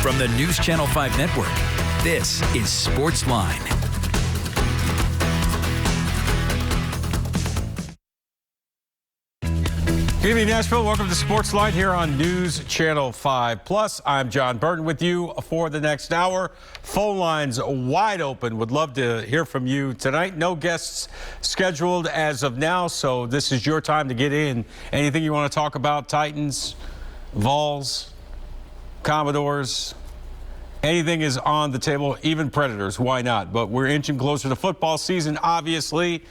From the News Channel 5 Network, this is SportsLine. Good evening, Nashville. Welcome to SportsLine here on News Channel 5 Plus. I'm Jon Burton with you for the next hour. Phone lines wide open. Would love to hear from you tonight. No guests scheduled as of now, so this is your time to get in. Anything you want to talk about? Titans, Vols, Commodores. Anything is on the table, even Predators, why not? But we're inching closer to football season, obviously.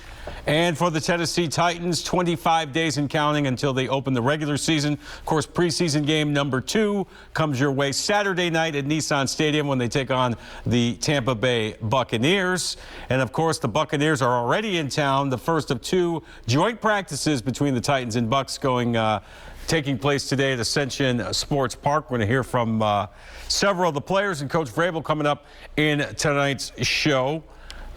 And for the Tennessee Titans, 25 days and counting until they open the regular season. Of course, preseason game number 2 comes your way Saturday night at Nissan Stadium when they take on the Tampa Bay Buccaneers. And, of course, the Buccaneers are already in town, the first of 2 joint practices between the Titans and Bucs taking place today at Ascension Sports Park. We're going to hear from several of the players and Coach Vrabel coming up in tonight's show.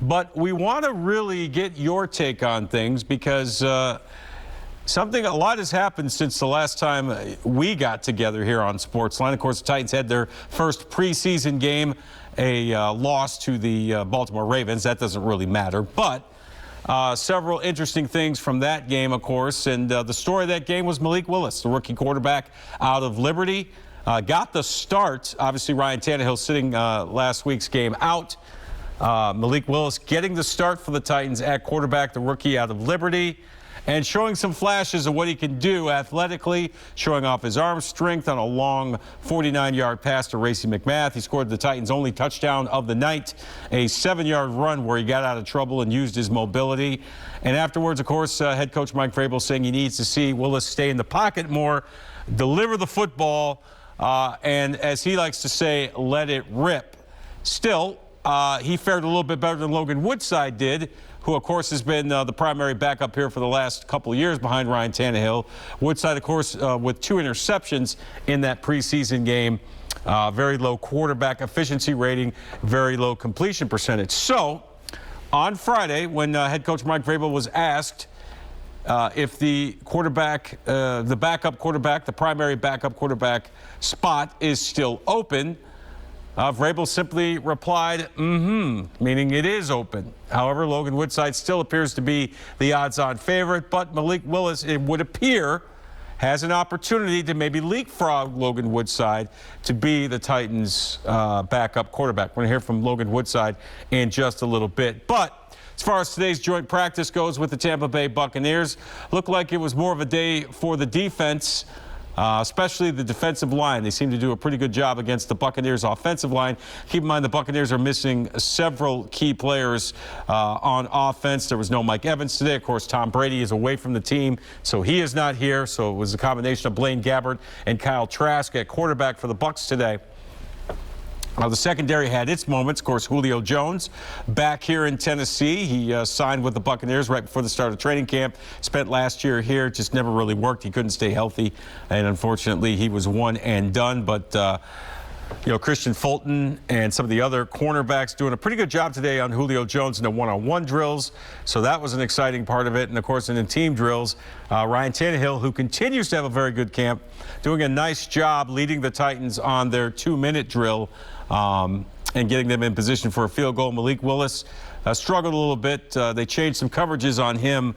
But we want to really get your take on things because a lot has happened since the last time we got together here on SportsLine. Of course, the Titans had their first preseason game, a loss to the Baltimore Ravens. That doesn't really matter, but several interesting things from that game, of course, and the story of that game was Malik Willis, the rookie quarterback out of Liberty. Got the start. Obviously, Ryan Tannehill sitting last week's game out. Malik Willis getting the start for the Titans at quarterback, the rookie out of Liberty, and showing some flashes of what he can do athletically, showing off his arm strength on a long 49-yard pass to Racey McMath. He scored the Titans' only touchdown of the night, a 7-yard run where he got out of trouble and used his mobility. And afterwards, of course, head coach Mike Vrabel saying he needs to see Willis stay in the pocket more, deliver the football, and as he likes to say, let it rip. Still, he fared a little bit better than Logan Woodside did, who, of course, has been the primary backup here for the last couple of years behind Ryan Tannehill. Woodside, of course, with 2 interceptions in that preseason game. Very low quarterback efficiency rating, very low completion percentage. So, on Friday, when head coach Mike Vrabel was asked if the quarterback, the backup quarterback, the primary backup quarterback spot is still open, Vrabel simply replied, meaning it is open. However, Logan Woodside still appears to be the odds-on favorite, but Malik Willis, it would appear, has an opportunity to maybe leapfrog Logan Woodside to be the Titans' backup quarterback. We're going to hear from Logan Woodside in just a little bit. But as far as today's joint practice goes with the Tampa Bay Buccaneers, looked like it was more of a day for the defense. Especially the defensive line. They seem to do a pretty good job against the Buccaneers' offensive line. Keep in mind the Buccaneers are missing several key players on offense. There was no Mike Evans today. Of course, Tom Brady is away from the team, so he is not here. So it was a combination of Blaine Gabbert and Kyle Trask at quarterback for the Bucs today. The secondary had its moments. Of course, Julio Jones back here in Tennessee. He signed with the Buccaneers right before the start of training camp. Spent last year here. Just never really worked. He couldn't stay healthy. And unfortunately, he was one and done. But, Christian Fulton and some of the other cornerbacks doing a pretty good job today on Julio Jones in the one-on-one drills. So that was an exciting part of it. And, of course, in the team drills, Ryan Tannehill, who continues to have a very good camp, doing a nice job leading the Titans on their 2-minute drill. And getting them in position for a field goal. Malik Willis struggled a little bit. They changed some coverages on him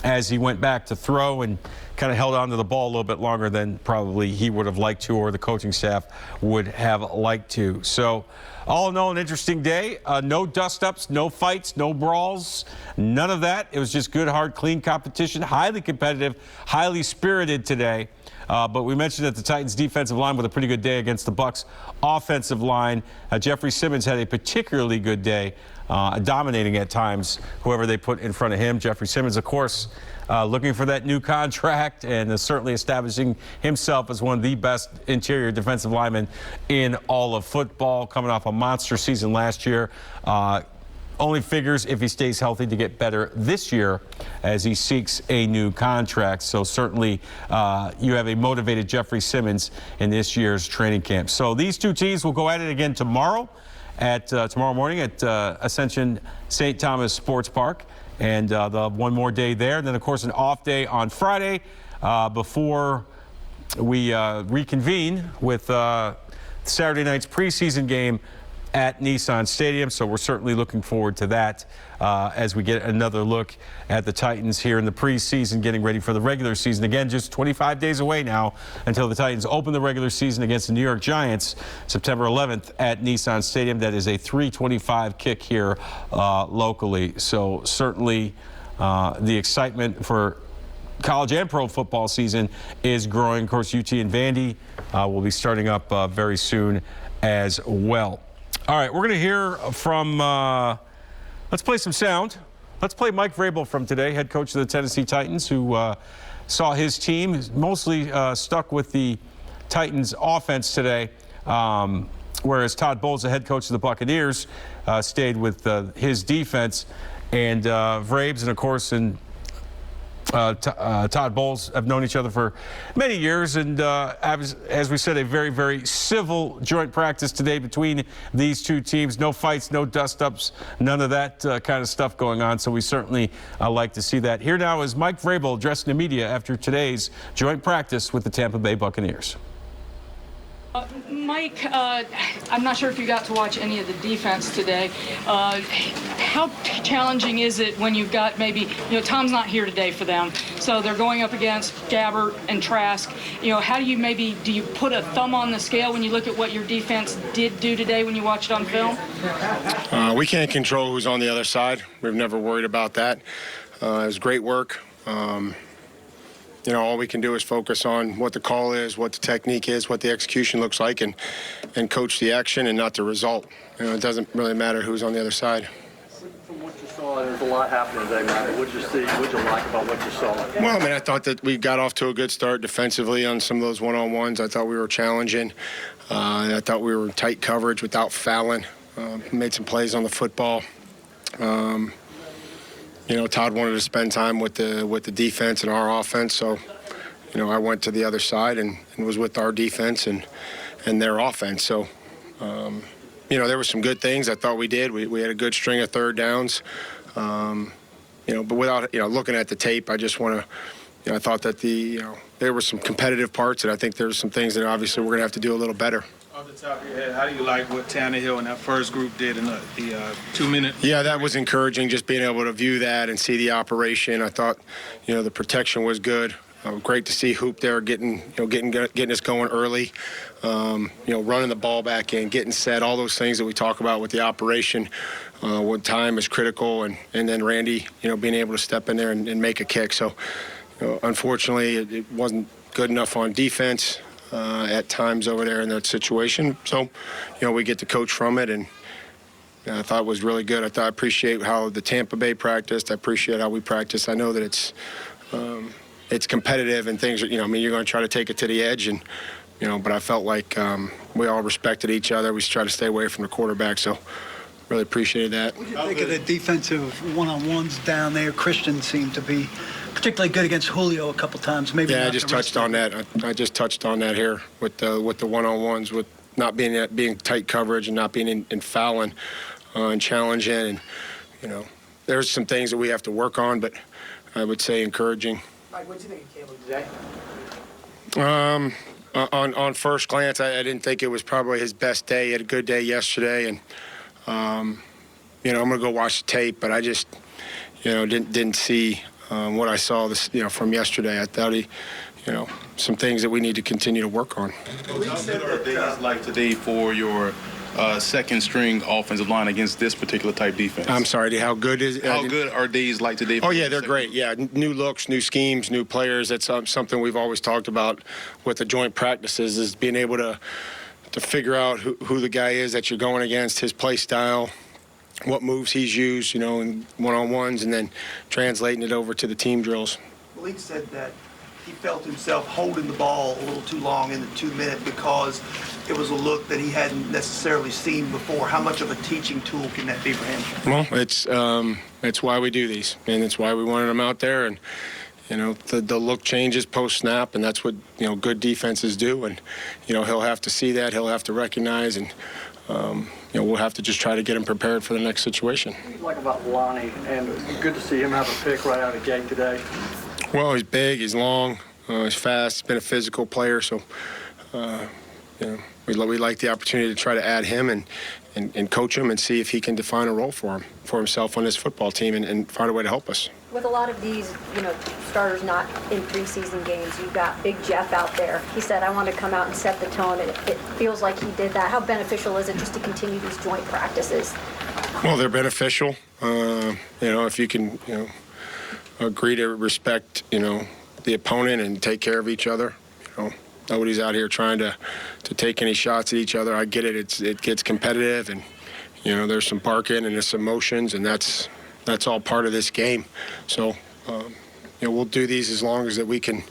as he went back to throw and kind of held on to the ball a little bit longer than probably he would have liked to or the coaching staff would have liked to. So all in all, an interesting day. No dust-ups, no fights, no brawls, none of that. It was just good, hard, clean competition, highly competitive, highly spirited today. But we mentioned that the Titans' defensive line with a pretty good day against the Bucs' offensive line. Jeffrey Simmons had a particularly good day, dominating at times whoever they put in front of him. Jeffrey Simmons, of course, looking for that new contract and certainly establishing himself as one of the best interior defensive linemen in all of football, coming off a monster season last year. Only figures if he stays healthy to get better this year as he seeks a new contract. So certainly you have a motivated Jeffrey Simmons in this year's training camp. So these two teams will go at it again tomorrow morning at Ascension St. Thomas Sports Park. And the one more day there. And then, of course, an off day on Friday before we reconvene with Saturday night's preseason game at Nissan Stadium, so we're certainly looking forward to that as we get another look at the Titans here in the preseason, getting ready for the regular season. Again, just 25 days away now until the Titans open the regular season against the New York Giants, September 11th at Nissan Stadium. That is a 3:25 kick here locally, so certainly the excitement for college and pro football season is growing. Of course, UT and Vandy will be starting up very soon as well. All right, we're going to hear from, let's play some sound. Let's play Mike Vrabel from today, head coach of the Tennessee Titans, who saw his team mostly stuck with the Titans offense today, whereas Todd Bowles, the head coach of the Buccaneers, stayed with his defense. And Vrabes and, of course, Todd Bowles have known each other for many years, and as we said, a very, very civil joint practice today between these two teams. No fights, no dust-ups, none of that kind of stuff going on, so we certainly like to see that. Here now is Mike Vrabel addressing the media after today's joint practice with the Tampa Bay Buccaneers. Mike, I'm not sure if you got to watch any of the defense today. How challenging is it when you've got maybe, Tom's not here today for them, so they're going up against Gabbert and Trask. How do you put a thumb on the scale when you look at what your defense did do today when you watch it on film? We can't control who's on the other side. We've never worried about that. It was great work. All we can do is focus on what the call is, what the technique is, what the execution looks like, and coach the action and not the result. It doesn't really matter who's on the other side. From what you saw, there's a lot happening today, Matt. What did you see? What did you like about what you saw? Well, I thought that we got off to a good start defensively on some of those one-on-ones. I thought we were challenging. I thought we were in tight coverage without fouling. Made some plays on the football. Todd wanted to spend time with the defense and our offense, so I went to the other side and was with our defense and their offense. So there were some good things I thought we did. We had a good string of third downs, but without looking at the tape, I just want to I thought that there were some competitive parts, and I think there's some things that obviously we're going to have to do a little better. Off the top of your head, how do you like what Tannehill and that first group did in the 2-minute? Yeah, that was encouraging, just being able to view that and see the operation. I thought, the protection was good. Great to see Hoop there getting us going early. Running the ball back in, getting set, all those things that we talk about with the operation. When time is critical, and then Randy, being able to step in there and make a kick. So, unfortunately, it wasn't good enough on defense. At times over there in that situation. So, we get to coach from it, and I thought it was really good. I appreciate how the Tampa Bay practiced. I appreciate how we practice. I know that it's competitive and things, you're going to try to take it to the edge, and, but I felt like we all respected each other. We tried to stay away from the quarterback, so really appreciated that. What do you think of the defensive one-on-ones down there? Christian seemed to be particularly good against Julio a couple times. Maybe. Yeah, I just touched on that. I just touched on that here with the one-on-ones, with not being tight coverage and not being in fouling and challenging, and there's some things that we have to work on, but I would say encouraging. Mike, what do you think of Caleb today? On first glance, I didn't think it was probably his best day. He had a good day yesterday, and I'm gonna go watch the tape, but I just didn't see what I saw from yesterday. I thought he, some things that we need to continue to work on. How good are days like today for your second-string offensive line against this particular type defense? I'm sorry, how good is it? How good are days like today? Oh, yeah, they're great. Yeah, new looks, new schemes, new players. That's something we've always talked about with the joint practices, is being able to figure out who the guy is that you're going against, his play style, what moves he's used, in one-on-ones, and then translating it over to the team drills. Malik said that he felt himself holding the ball a little too long in the 2-minute because it was a look that he hadn't necessarily seen before. How much of a teaching tool can that be for him? Well, it's why we do these, and it's why we wanted him out there. And the look changes post-snap, and that's what good defenses do. And he'll have to see that, he'll have to recognize, and we'll have to just try to get him prepared for the next situation. What do you like about Lonnie? And good to see him have a pick right out of the gate today. Well, he's big, he's long, he's fast, he's been a physical player, so we like the opportunity to try to add him and coach him and see if he can define a role for himself on this football team and find a way to help us. With a lot of these, starters not in preseason games, you've got Big Jeff out there. He said, I want to come out and set the tone, and it feels like he did that. How beneficial is it just to continue these joint practices? Well, they're beneficial. If you can, agree to respect, the opponent and take care of each other. Nobody's out here trying to take any shots at each other. I get it. It gets competitive, and there's some barking and there's some emotions, and that's all part of this game. So we'll do these as long as that we can,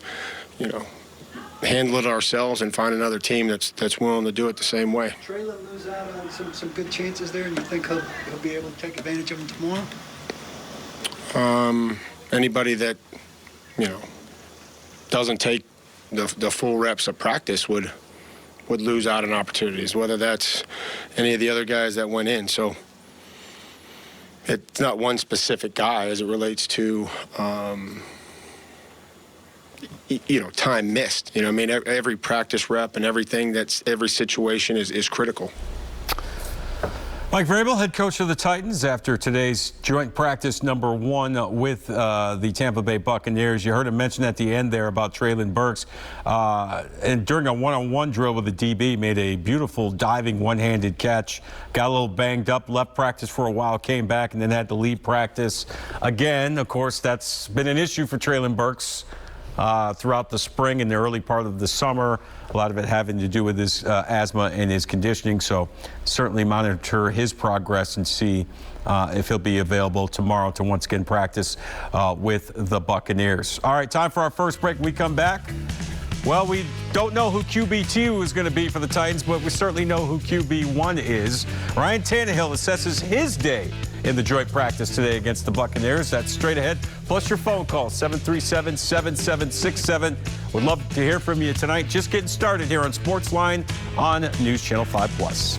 handle it ourselves and find another team that's willing to do it the same way. Traylon lose out on some good chances there, and you think he'll be able to take advantage of them tomorrow? Anybody that doesn't take the full reps of practice would lose out on opportunities, whether that's any of the other guys that went in. So it's not one specific guy as it relates to time missed. Every practice rep and everything, every situation is critical. Mike Vrabel, head coach of the Titans, after today's joint practice number 1 with the Tampa Bay Buccaneers. You heard him mention at the end there about Treylon Burks. And during a one-on-one drill with the DB, made a beautiful diving one-handed catch. Got a little banged up, left practice for a while, came back, and then had to leave practice again. Of course, that's been an issue for Treylon Burks throughout the spring and the early part of the summer. A lot of it having to do with his asthma and his conditioning. So certainly monitor his progress and see if he'll be available tomorrow to once again practice with the Buccaneers. All right, time for our first break. We come back. Well, we don't know who QB2 is going to be for the Titans, but we certainly know who QB1 is. Ryan Tannehill assesses his day in the joint practice today against the Buccaneers. That's straight ahead, plus your phone call, 737-7767. Would love to hear from you tonight. Just getting started here on SportsLine on News Channel 5+.